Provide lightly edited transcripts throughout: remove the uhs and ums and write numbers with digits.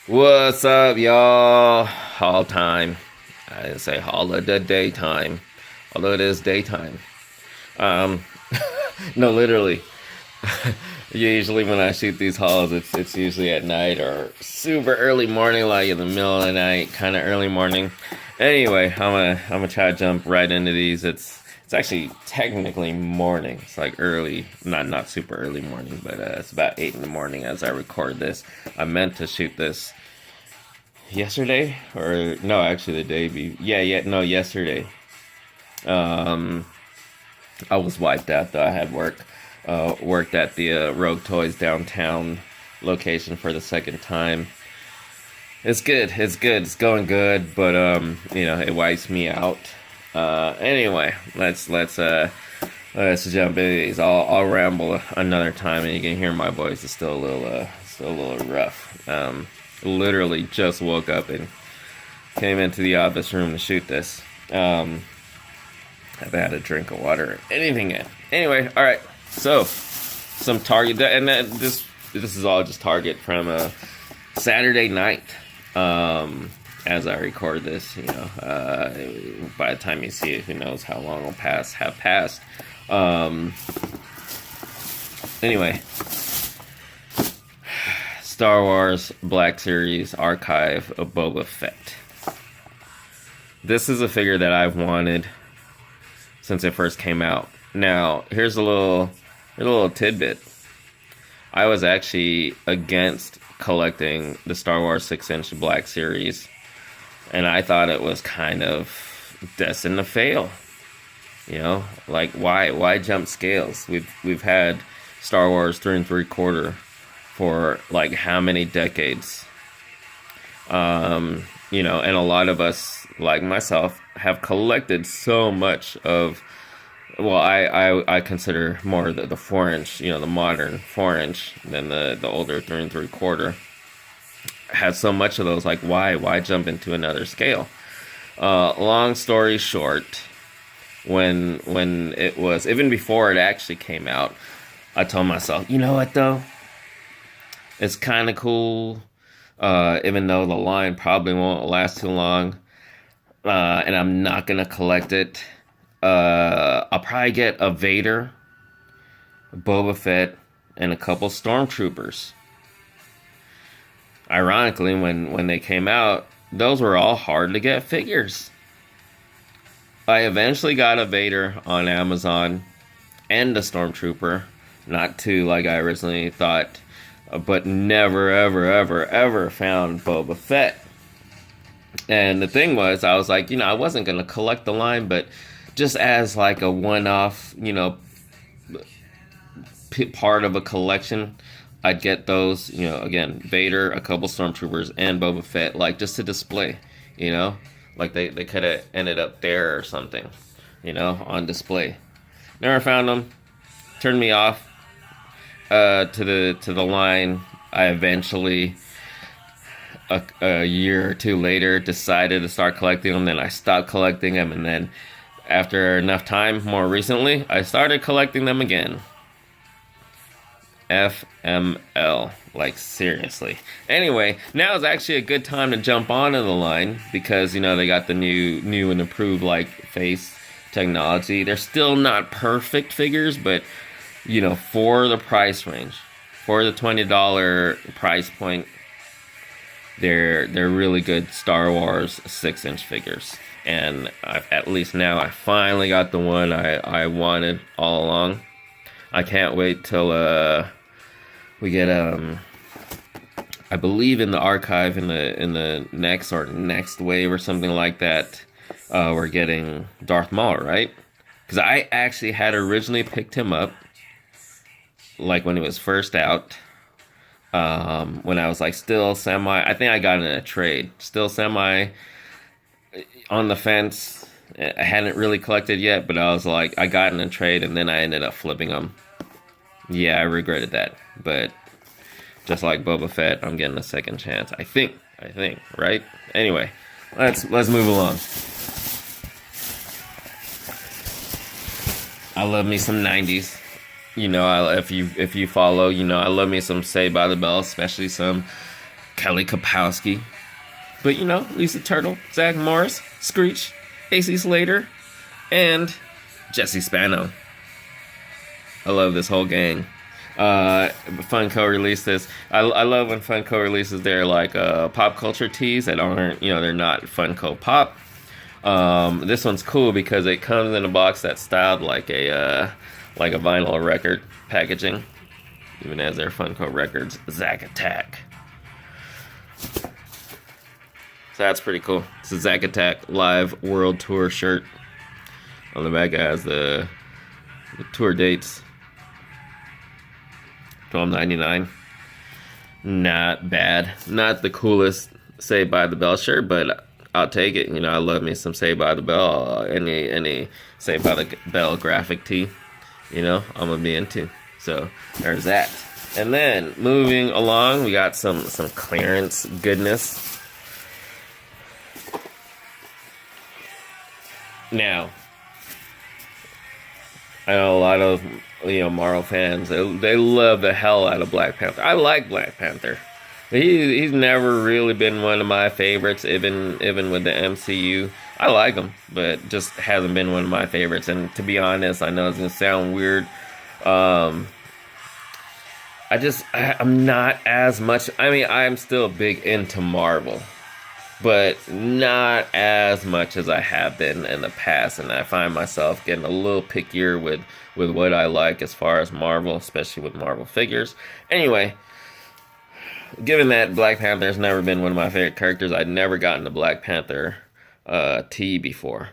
What's up, y'all? Hall time. I didn't say holiday daytime, although it is daytime. Um, no, literally. Usually when I shoot these hauls, it's usually at night or super early morning, like in the middle of the night, kind of early morning. Anyway, I'm gonna try to jump right into these. It's actually technically morning. It's like early, not super early morning, but it's about 8 in the morning as I record this. I meant to shoot this yesterday, or no, actually the day no, yesterday. Um, I was wiped out though. I had worked at the Rogue Toys downtown location for the second time. It's good. It's good. It's going good, but it wipes me out. Anyway, let's jump into these. I'll ramble another time, and you can hear my voice is still a little rough. Literally just woke up and came into the office room to shoot this. Haven't had a drink of water or anything yet. Anyway, all right. So some Target, and this is all just Target from Saturday night. As I record this, by the time you see it, who knows how long will have passed. Anyway, Star Wars Black Series Archive of Boba Fett. This is a figure that I've wanted since it first came out. Now, here's a little tidbit. I was actually against collecting the Star Wars 6-inch Black Series, and I thought it was kind of destined to fail. Like why jump scales? We've had Star Wars 3 3/4 for like how many decades? And a lot of us, like myself, have collected so much of. Well, I consider more the 4-inch, the modern 4-inch than the older 3 3/4. Has so much of those. Like, why jump into another scale? Long story short, when it was, even before it actually came out, I told myself, you know what though, it's kind of cool. Even though the line probably won't last too long, and I'm not gonna collect it. I'll probably get a Vader, Boba Fett, and a couple Stormtroopers. Ironically, when they came out, those were all hard to get figures. I eventually got a Vader on Amazon and a Stormtrooper, not two like I originally thought, but never, ever, ever, ever found Boba Fett. And the thing was, I was like, I wasn't going to collect the line, but just as like a one-off, part of a collection, I'd get those, again, Vader, a couple Stormtroopers, and Boba Fett, like just to display, like they could have ended up there or something, on display. Never found them. Turned me off to the line. I eventually, a year or two later, decided to start collecting them. Then I stopped collecting them, and then after enough time, more recently, I started collecting them again. FML. Like, seriously. Anyway, now is actually a good time to jump onto the line because, they got the new and improved, like, face technology. They're still not perfect figures, but, for the price range, for the $20 price point, they're really good Star Wars 6-inch figures. And at least now I finally got the one I wanted all along. I can't wait till we get I believe in the archive in the next wave or something like that. We're getting Darth Maul, right? Because I actually had originally picked him up like when he was first out. When I was like still semi, I think I got it in a trade, still semi on the fence. I hadn't really collected yet, but I was like, I got in a trade, and then I ended up flipping them. Yeah, I regretted that, but just like Boba Fett, I'm getting a second chance. I think, right? Anyway, let's move along. I love me some 90s. If you follow, I love me some Saved by the Bell, especially some Kelly Kapowski. But you know, Lisa Turtle, Zach Morris, Screech, AC Slater, and Jesse Spano. I love this whole gang. Funko released this. I love when Funko releases their like pop culture tees that aren't, you know, they're not Funko Pop. This one's cool because it comes in a box that's styled like a vinyl record packaging, even as their Funko Records Zack Attack. So that's pretty cool. It's a Zack Attack Live World Tour shirt. On the back it has the tour dates. $12.99. Not bad. Not the coolest Saved by the Bell shirt, but I'll take it. You know, I love me some Saved by the Bell. Any Saved by the Bell graphic tee, you know, I'm gonna be into. So there's that. And then moving along, we got some clearance goodness. Now, I know a lot of, you know, Marvel fans, they love the hell out of Black Panther. I like Black Panther. He's never really been one of my favorites, even with the MCU. I like him, but just hasn't been one of my favorites. And to be honest, I know it's gonna sound weird. I'm not as much. I mean, I'm still big into Marvel, but not as much as I have been in the past. And I find myself getting a little pickier with what I like as far as Marvel, especially with Marvel figures. Anyway, given that Black Panther has never been one of my favorite characters, I'd never gotten a Black Panther tee before.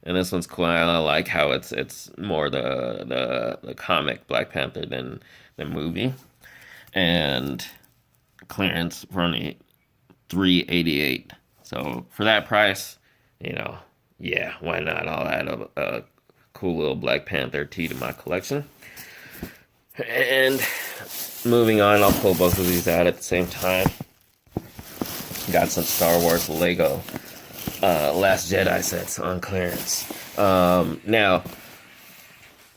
And this one's cool. I like how it's more the comic Black Panther than the movie. And clearance for only $3.88. So for that price, you know, yeah, why not? I'll add a cool little Black Panther tee to my collection. And moving on, I'll pull both of these out at the same time. Got some Star Wars Lego Last Jedi sets on clearance. Now,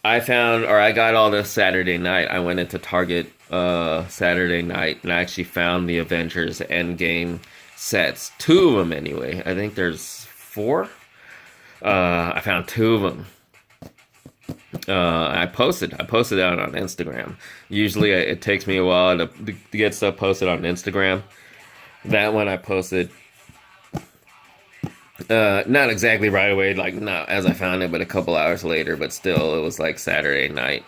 I got all this Saturday night. I went into Target Saturday night and I actually found the Avengers Endgame sets. 2 of them anyway. I think there's 4. I found 2 of them. I posted out on Instagram. Usually it takes me a while to get stuff posted on Instagram. That one I posted not exactly right away, like not as I found it, but a couple hours later. But still, it was like Saturday night.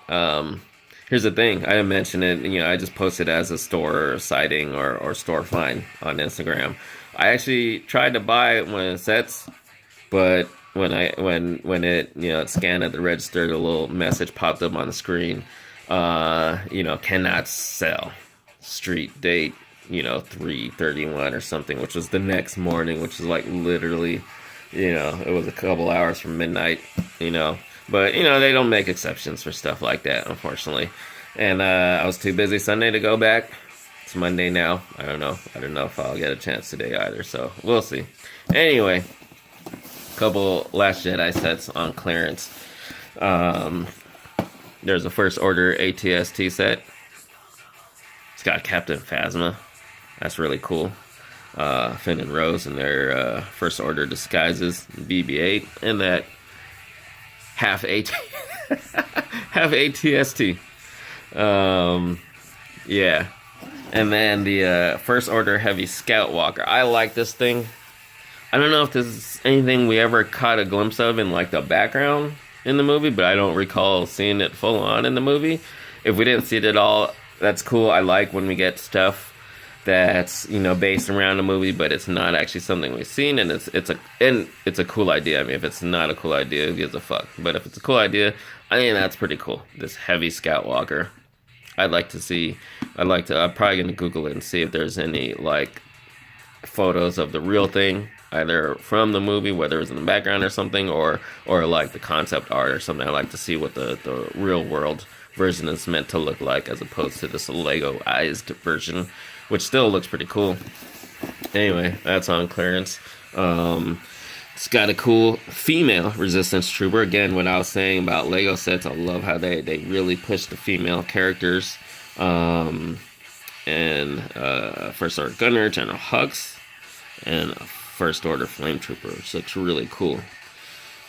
Here's the thing, I didn't mention it. You know, I just posted as a store sighting or store find on Instagram. I actually tried to buy one of the sets, but when it, you know, it scanned at the register, the little message popped up on the screen. You know, cannot sell. Street date, you know, 3/31 or something, which was the next morning, which is like literally, you know, it was a couple hours from midnight, you know. But, you know, they don't make exceptions for stuff like that, unfortunately. And I was too busy Sunday to go back. It's Monday now. I don't know if I'll get a chance today either, so we'll see. Anyway, couple Last Jedi sets on clearance. There's a First Order ATST set. It's got Captain Phasma. That's really cool. Finn and Rose in their First Order disguises, BB-8, and that half ATST. Yeah. And then the First Order Heavy Scout Walker. I like this thing. I don't know if this is anything we ever caught a glimpse of in like the background in the movie, but I don't recall seeing it full on in the movie. If we didn't see it at all, that's cool. I like when we get stuff that's, you know, based around a movie, but it's not actually something we've seen, and it's a cool idea. I mean, if it's not a cool idea, who gives a fuck? But if it's a cool idea, I think that's pretty cool. This Heavy Scout Walker. I'm probably gonna Google it and see if there's any like photos of the real thing, either from the movie, whether it's in the background or something, or like the concept art or something. I like to see what the real world version is meant to look like, as opposed to this Lego-ized version, which still looks pretty cool. Anyway, that's on clearance. It's got a cool female Resistance Trooper. Again, what I was saying about Lego sets, I love how they really push the female characters. and First Order Gunner, General Hux, and a First Order Flame Trooper, which looks really cool.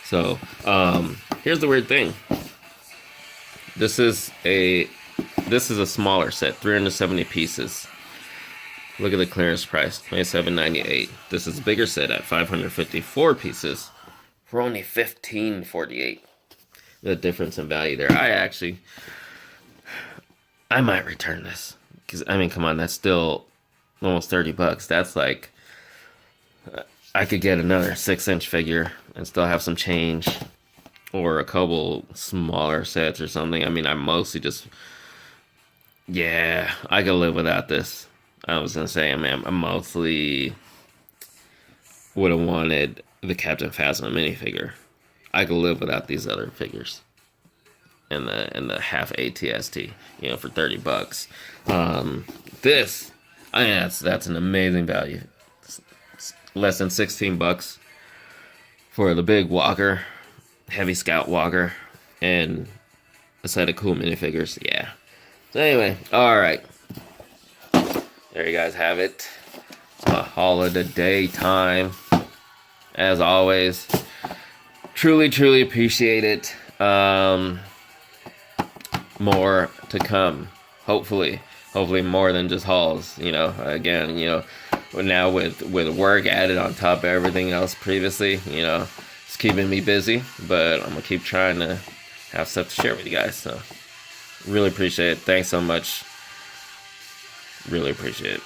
So, here's the weird thing. This is a smaller set, 370 pieces. Look at the clearance price, $27.98. This is a bigger set at 554 pieces for only $15.48. The difference in value there. I might return this. Because, I mean, come on, that's still almost $30. That's like, I could get another 6-inch figure and still have some change. Or a couple smaller sets or something. I mean, I mostly just... Yeah, I could live without this. I was going to say, I mostly would have wanted the Captain Phasma minifigure. I could live without these other figures. And the half ATST, for $30. This, I mean, that's an amazing value. It's less than $16 for the big walker, heavy scout walker, and a set of cool minifigures. Yeah. So anyway, all right. There you guys have it. A haul of the day time. As always, truly appreciate it. More to come, hopefully more than just hauls. Again, now with work added on top of everything else previously, it's keeping me busy, but I'm gonna keep trying to have stuff to share with you guys. So really appreciate it. Thanks so much. Really appreciate it.